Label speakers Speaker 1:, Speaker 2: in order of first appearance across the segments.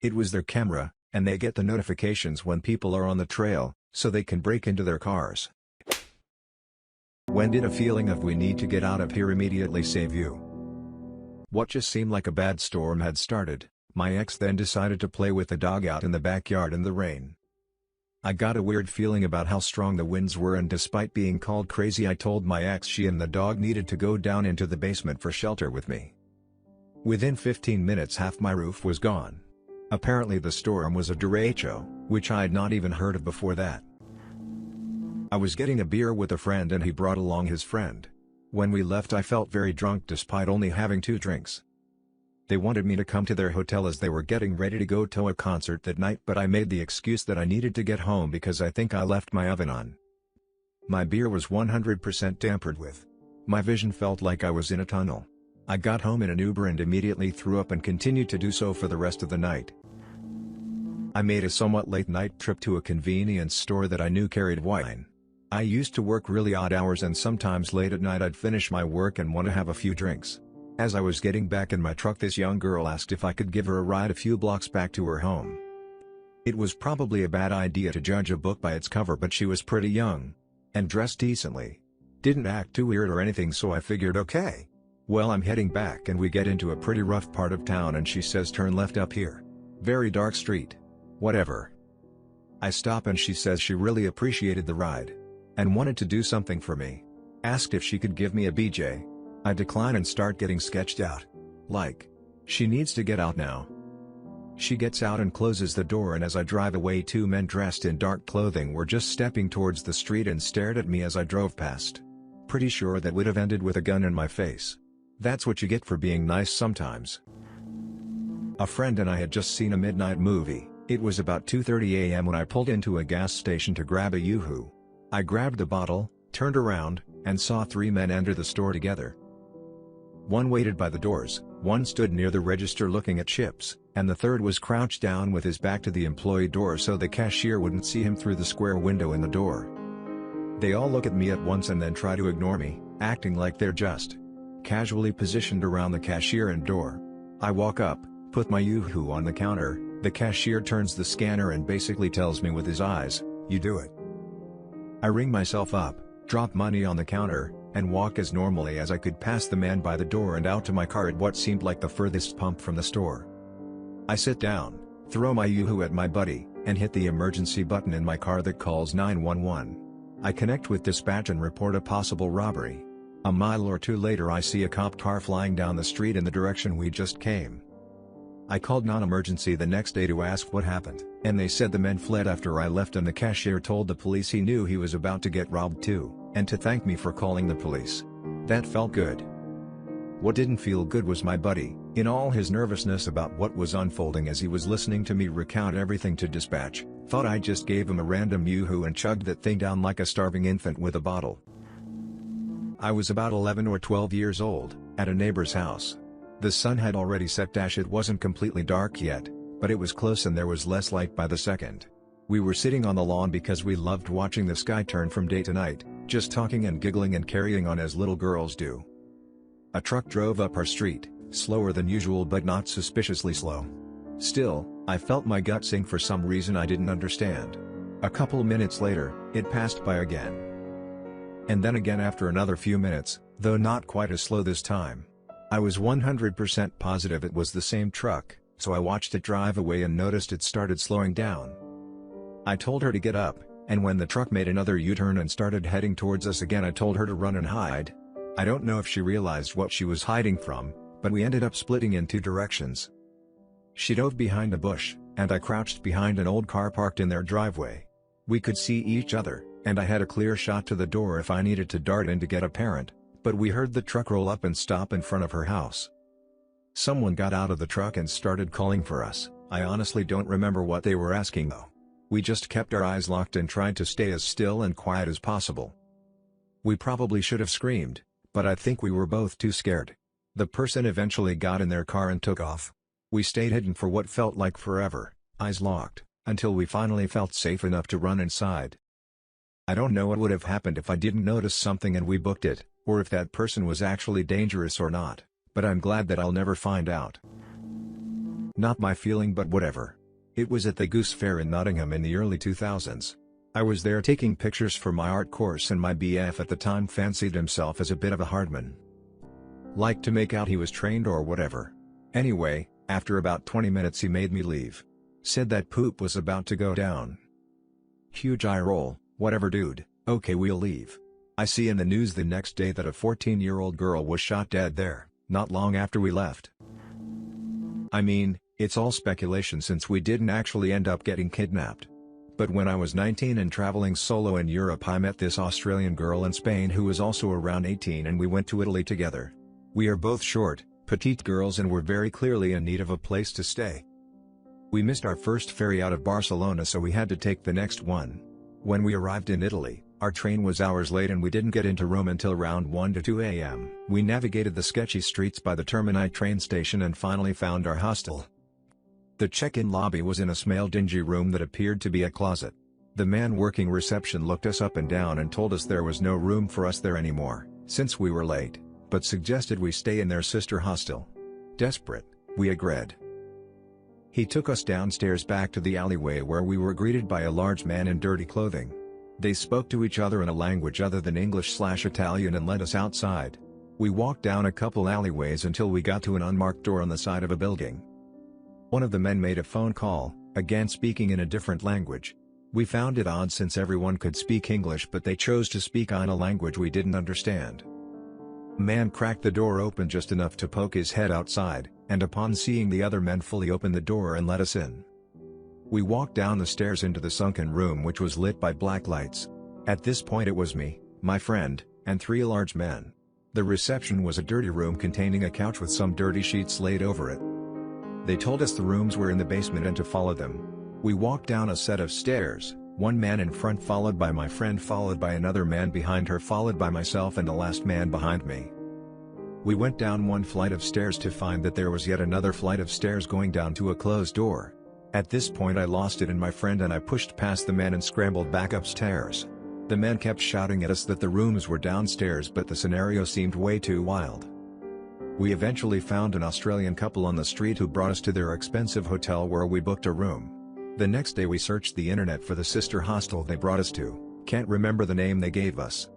Speaker 1: It was their camera, and they get the notifications when people are on the trail, so they can break into their cars. When did a feeling of "we need to get out of here" immediately save you? What just seemed like a bad storm had started. My ex then decided to play with the dog out in the backyard in the rain. I got a weird feeling about how strong the winds were, and despite being called crazy, I told my ex she and the dog needed to go down into the basement for shelter with me. Within 15 minutes half my roof was gone. Apparently the storm was a derecho, which I had not even heard of before that. I was getting a beer with a friend and he brought along his friend. When we left I felt very drunk despite only having 2 drinks. They wanted me to come to their hotel as they were getting ready to go to a concert that night, but I made the excuse that I needed to get home because I think I left my oven on. My beer was 100% tampered with. My vision felt like I was in a tunnel. I got home in an Uber and immediately threw up and continued to do so for the rest of the night. I made a somewhat late night trip to a convenience store that I knew carried wine. I used to work really odd hours and sometimes late at night I'd finish my work and want to have a few drinks. As I was getting back in my truck, this young girl asked if I could give her a ride a few blocks back to her home. It was probably a bad idea to judge a book by its cover, but she was pretty young. And dressed decently. Didn't act too weird or anything, so I figured okay. Well, I'm heading back and we get into a pretty rough part of town and she says turn left up here. Very dark street. Whatever. I stop and she says she really appreciated the ride. And wanted to do something for me. Asked if she could give me a BJ. I decline and start getting sketched out. Like, she needs to get out now. She gets out and closes the door, and as I drive away 2 men dressed in dark clothing were just stepping towards the street and stared at me as I drove past. Pretty sure that would have ended with a gun in my face. That's what you get for being nice sometimes. A friend and I had just seen a midnight movie. It was about 2:30 a.m. when I pulled into a gas station to grab a yoo-hoo. I grabbed the bottle, turned around, and saw 3 men enter the store together. One waited by the doors, one stood near the register looking at chips, and the third was crouched down with his back to the employee door so the cashier wouldn't see him through the square window in the door. They all look at me at once and then try to ignore me, acting like they're just casually positioned around the cashier and door. I walk up, put my yoo-hoo on the counter, the cashier turns the scanner and basically tells me with his eyes, "You do it." I ring myself up, drop money on the counter, and walk as normally as I could past the man by the door and out to my car at what seemed like the furthest pump from the store. I sit down, throw my yoo-hoo at my buddy, and hit the emergency button in my car that calls 911. I connect with dispatch and report a possible robbery. A mile or 2 later I see a cop car flying down the street in the direction we just came. I called non-emergency the next day to ask what happened, and they said the men fled after I left and the cashier told the police he knew he was about to get robbed too, and to thank me for calling the police. That felt good. What didn't feel good was my buddy, in all his nervousness about what was unfolding as he was listening to me recount everything to dispatch, thought I just gave him a random yoo-hoo and chugged that thing down like a starving infant with a bottle. I was about 11 or 12 years old, at a neighbor's house. The sun had already set. It wasn't completely dark yet, but it was close and there was less light by the second. We were sitting on the lawn because we loved watching the sky turn from day to night, just talking and giggling and carrying on as little girls do. A truck drove up our street, slower than usual but not suspiciously slow. Still, I felt my gut sink for some reason I didn't understand. A couple minutes later, it passed by again. And then again after another few minutes, though not quite as slow this time. I was 100% positive it was the same truck, so I watched it drive away and noticed it started slowing down. I told her to get up, and when the truck made another U-turn and started heading towards us again I told her to run and hide. I don't know if she realized what she was hiding from, but we ended up splitting in 2 directions. She dove behind a bush, and I crouched behind an old car parked in their driveway. We could see each other, and I had a clear shot to the door if I needed to dart in to get a parent. But we heard the truck roll up and stop in front of her house. Someone got out of the truck and started calling for us. I honestly don't remember what they were asking though. We just kept our eyes locked and tried to stay as still and quiet as possible. We probably should have screamed, but I think we were both too scared. The person eventually got in their car and took off. We stayed hidden for what felt like forever, eyes locked, until we finally felt safe enough to run inside. I don't know what would have happened if I didn't notice something and we booked it, or if that person was actually dangerous or not, but I'm glad that I'll never find out. Not my feeling, but whatever. It was at the Goose Fair in Nottingham in the early 2000s. I was there taking pictures for my art course, and my BF at the time fancied himself as a bit of a hardman. Liked to make out he was trained or whatever. Anyway, after about 20 minutes he made me leave. Said that poop was about to go down. Huge eye roll. Whatever dude, okay, we'll leave. I see in the news the next day that a 14-year-old girl was shot dead there, not long after we left. I mean, it's all speculation since we didn't actually end up getting kidnapped. But when I was 19 and traveling solo in Europe, I met this Australian girl in Spain who was also around 18, and we went to Italy together. We are both short, petite girls and were very clearly in need of a place to stay. We missed our first ferry out of Barcelona, so we had to take the next one. When we arrived in Italy, our train was hours late and we didn't get into Rome until around 1 to 2 a.m. We navigated the sketchy streets by the Termini train station and finally found our hostel. The check-in lobby was in a small dingy room that appeared to be a closet. The man working reception looked us up and down and told us there was no room for us there anymore, since we were late, but suggested we stay in their sister hostel. Desperate, we agreed. He took us downstairs back to the alleyway where we were greeted by a large man in dirty clothing. They spoke to each other in a language other than English/Italian and led us outside. We walked down a couple alleyways until we got to an unmarked door on the side of a building. One of the men made a phone call, again speaking in a different language. We found it odd since everyone could speak English, but they chose to speak in a language we didn't understand. A man cracked the door open just enough to poke his head outside, and upon seeing the other men fully open the door and let us in. We walked down the stairs into the sunken room, which was lit by black lights. At this point it was me, my friend, and 3 large men. The reception was a dirty room containing a couch with some dirty sheets laid over it. They told us the rooms were in the basement and to follow them. We walked down a set of stairs, one man in front followed by my friend, followed by another man behind her, followed by myself and the last man behind me. We went down one flight of stairs to find that there was yet another flight of stairs going down to a closed door. At this point I lost it and my friend, and I pushed past the men and scrambled back upstairs. The men kept shouting at us that the rooms were downstairs, but the scenario seemed way too wild. We eventually found an Australian couple on the street who brought us to their expensive hotel where we booked a room. The next day we searched the internet for the sister hostel they brought us to. Can't remember the name they gave us.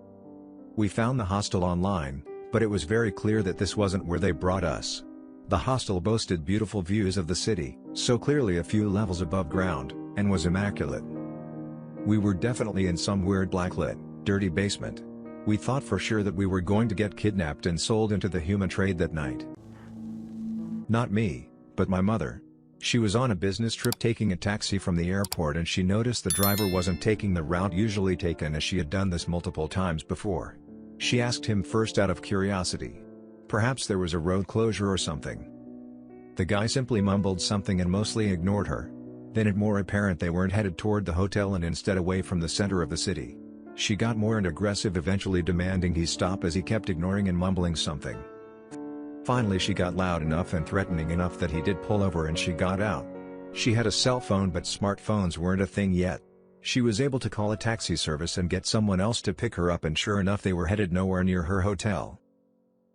Speaker 1: We found the hostel online, but it was very clear that this wasn't where they brought us. The hostel boasted beautiful views of the city, so clearly a few levels above ground, and was immaculate. We were definitely in some weird blacklit, dirty basement. We thought for sure that we were going to get kidnapped and sold into the human trade that night. Not me, but my mother. She was on a business trip taking a taxi from the airport, and she noticed the driver wasn't taking the route usually taken, as she had done this multiple times before. She asked him first out of curiosity. Perhaps there was a road closure or something. The guy simply mumbled something and mostly ignored her. Then it more apparent they weren't headed toward the hotel and instead away from the center of the city. She got more and aggressive, eventually demanding he stop as he kept ignoring and mumbling something. Finally she got loud enough and threatening enough that he did pull over and she got out. She had a cell phone, but smartphones weren't a thing yet. She was able to call a taxi service and get someone else to pick her up, and sure enough they were headed nowhere near her hotel.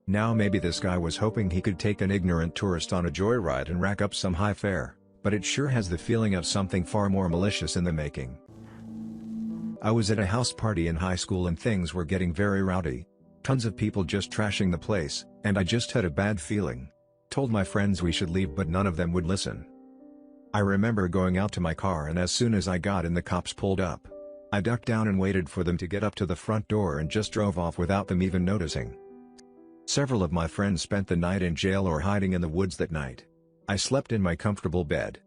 Speaker 1: Now maybe this guy was hoping he could take an ignorant tourist on a joyride and rack up some high fare, but it sure has the feeling of something far more malicious in the making. I was at a house party in high school and things were getting very rowdy. Tons of people just trashing the place, and I just had a bad feeling. Told my friends we should leave, but none of them would listen. I remember going out to my car, and as soon as I got in the cops pulled up. I ducked down and waited for them to get up to the front door and just drove off without them even noticing. Several of my friends spent the night in jail or hiding in the woods that night. I slept in my comfortable bed.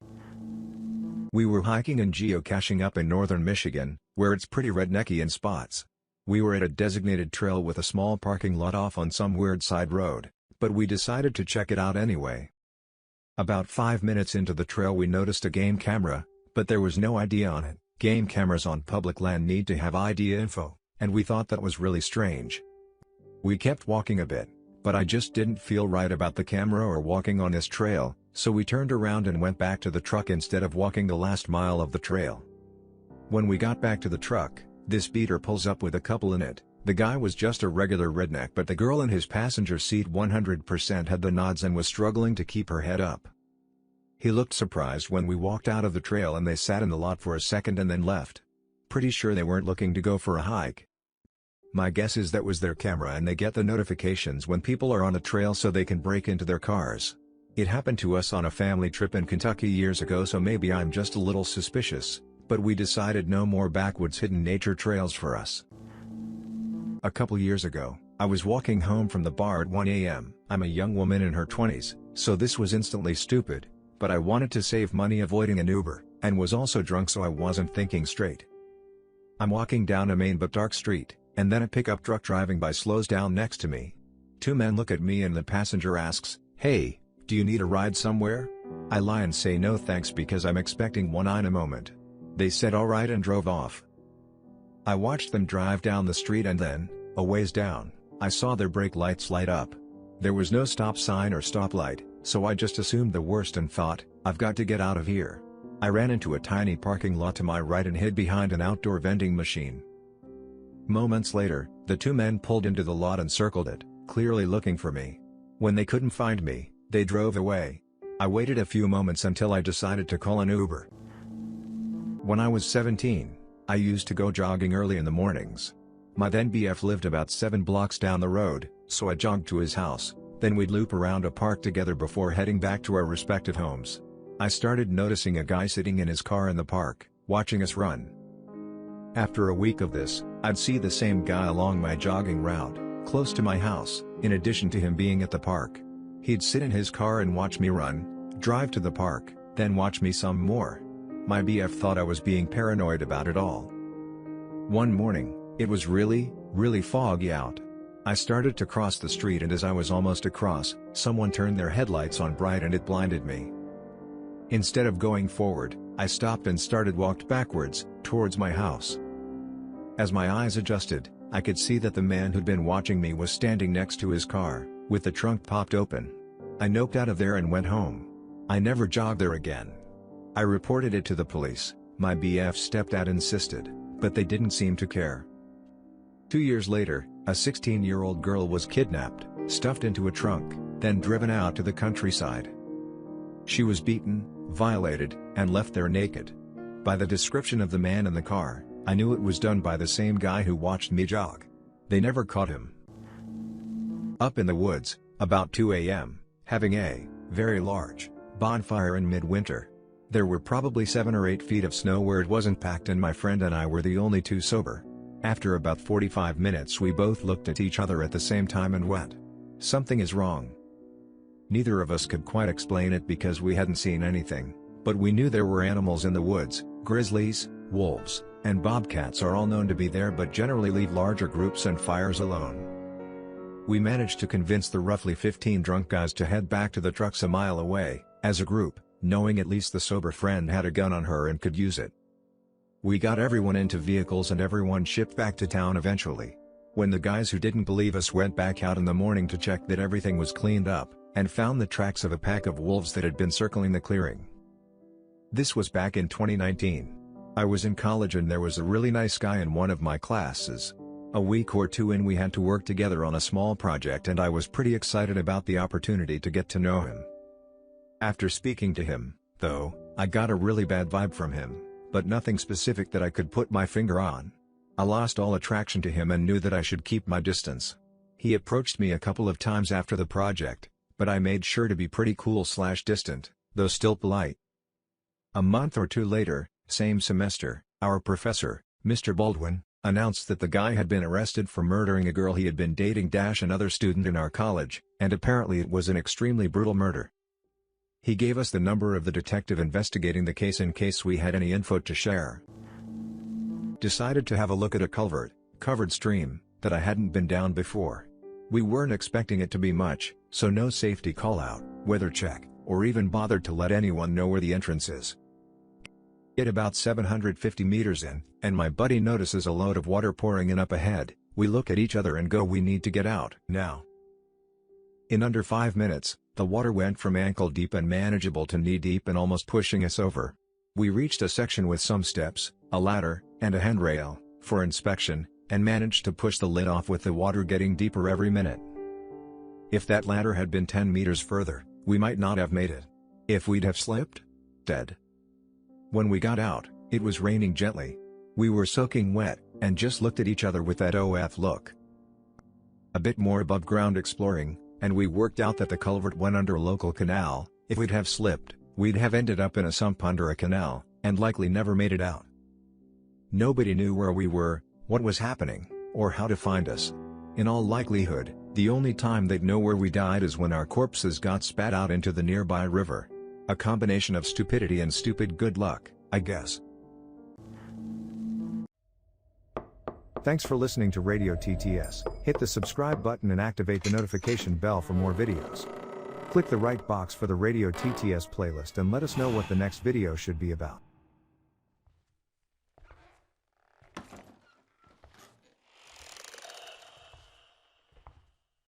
Speaker 1: We were hiking and geocaching up in northern Michigan, where it's pretty rednecky in spots. We were at a designated trail with a small parking lot off on some weird side road, but we decided to check it out anyway. About 5 minutes into the trail we noticed a game camera, but there was no ID on it. Game cameras on public land need to have ID info, and we thought that was really strange. We kept walking a bit, but I just didn't feel right about the camera or walking on this trail, so we turned around and went back to the truck instead of walking the last mile of the trail. When we got back to the truck, this beater pulls up with a couple in it. The guy was just a regular redneck, but the girl in his passenger seat 100% had the nods and was struggling to keep her head up. He looked surprised when we walked out of the trail and they sat in the lot for a second and then left. Pretty sure they weren't looking to go for a hike. My guess is that was their camera and they get the notifications when people are on a trail so they can break into their cars. It happened to us on a family trip in Kentucky years ago, so maybe I'm just a little suspicious, but we decided no more backwoods hidden nature trails for us. A couple years ago, I was walking home from the bar at 1 a.m. I'm a young woman in her 20s, so this was instantly stupid, but I wanted to save money avoiding an Uber, and was also drunk so I wasn't thinking straight. I'm walking down a main but dark street, and then a pickup truck driving by slows down next to me. Two men look at me and the passenger asks, "Hey, do you need a ride somewhere?" I lie and say no thanks because I'm expecting one in a moment. They said alright and drove off. I watched them drive down the street and then, a ways down, I saw their brake lights light up. There was no stop sign or stoplight, so I just assumed the worst and thought, I've got to get out of here. I ran into a tiny parking lot to my right and hid behind an outdoor vending machine. Moments later, the two men pulled into the lot and circled it, clearly looking for me. When they couldn't find me, they drove away. I waited a few moments until I decided to call an Uber. When I was 17, I used to go jogging early in the mornings. My then BF lived about 7 blocks down the road, so I jogged to his house, then we'd loop around a park together before heading back to our respective homes. I started noticing a guy sitting in his car in the park, watching us run. After a week of this, I'd see the same guy along my jogging route, close to my house, in addition to him being at the park. He'd sit in his car and watch me run, drive to the park, then watch me some more. My BF thought I was being paranoid about it all. One morning, it was really foggy out. I started to cross the street and as I was almost across, someone turned their headlights on bright and it blinded me. Instead of going forward, I stopped and walked backwards, towards my house. As my eyes adjusted, I could see that the man who'd been watching me was standing next to his car, with the trunk popped open. I noped out of there and went home. I never jogged there again. I reported it to the police. My BF stepdad insisted, but they didn't seem to care. 2 years later, a 16-year-old girl was kidnapped, stuffed into a trunk, then driven out to the countryside. She was beaten, violated, and left there naked. By the description of the man in the car, I knew it was done by the same guy who watched me jog. They never caught him. Up in the woods, about 2 a.m., having a very large bonfire in midwinter. There were probably 7 or 8 feet of snow where it wasn't packed and my friend and I were the only two sober. After about 45 minutes we both looked at each other at the same time and went, "Something is wrong." Neither of us could quite explain it because we hadn't seen anything, but we knew there were animals in the woods. Grizzlies, wolves, and bobcats are all known to be there but generally leave larger groups and fires alone. We managed to convince the roughly 15 drunk guys to head back to the trucks a mile away, as a group, knowing at least the sober friend had a gun on her and could use it. We got everyone into vehicles and everyone shipped back to town eventually. When the guys who didn't believe us went back out in the morning to check that everything was cleaned up, and found the tracks of a pack of wolves that had been circling the clearing. This was back in 2019. I was in college and there was a really nice guy in one of my classes. A week or two in we had to work together on a small project and I was pretty excited about the opportunity to get to know him. After speaking to him, though, I got a really bad vibe from him, but nothing specific that I could put my finger on. I lost all attraction to him and knew that I should keep my distance. He approached me a couple of times after the project, but I made sure to be pretty cool/distant, though still polite. A month or two later, same semester, our professor, Mr. Baldwin, announced that the guy had been arrested for murdering a girl he had been dating another student in our college, and apparently it was an extremely brutal murder. He gave us the number of the detective investigating the case in case we had any info to share. Decided to have a look at a culvert, covered stream, that I hadn't been down before. We weren't expecting it to be much, so no safety call-out, weather check, or even bothered to let anyone know where the entrance is. Get about 750 meters in, and my buddy notices a load of water pouring in up ahead. We look at each other and go, "We need to get out now." In under 5 minutes, the water went from ankle deep and manageable to knee deep and almost pushing us over. We reached a section with some steps, a ladder, and a handrail, for inspection, and managed to push the lid off with the water getting deeper every minute. If that ladder had been 10 meters further, we might not have made it. If we'd have slipped? Dead. When we got out, it was raining gently. We were soaking wet, and just looked at each other with that OF look. A bit more above ground exploring, and we worked out that the culvert went under a local canal. If we'd have slipped, we'd have ended up in a sump under a canal, and likely never made it out. Nobody knew where we were, what was happening, or how to find us. In all likelihood, the only time they'd know where we died is when our corpses got spat out into the nearby river. A combination of stupidity and stupid good luck, I guess. Thanks for listening to Radio TTS. Hit the subscribe button and activate the notification bell for more videos. Click the right box for the Radio TTS playlist and let us know what the next video should be about.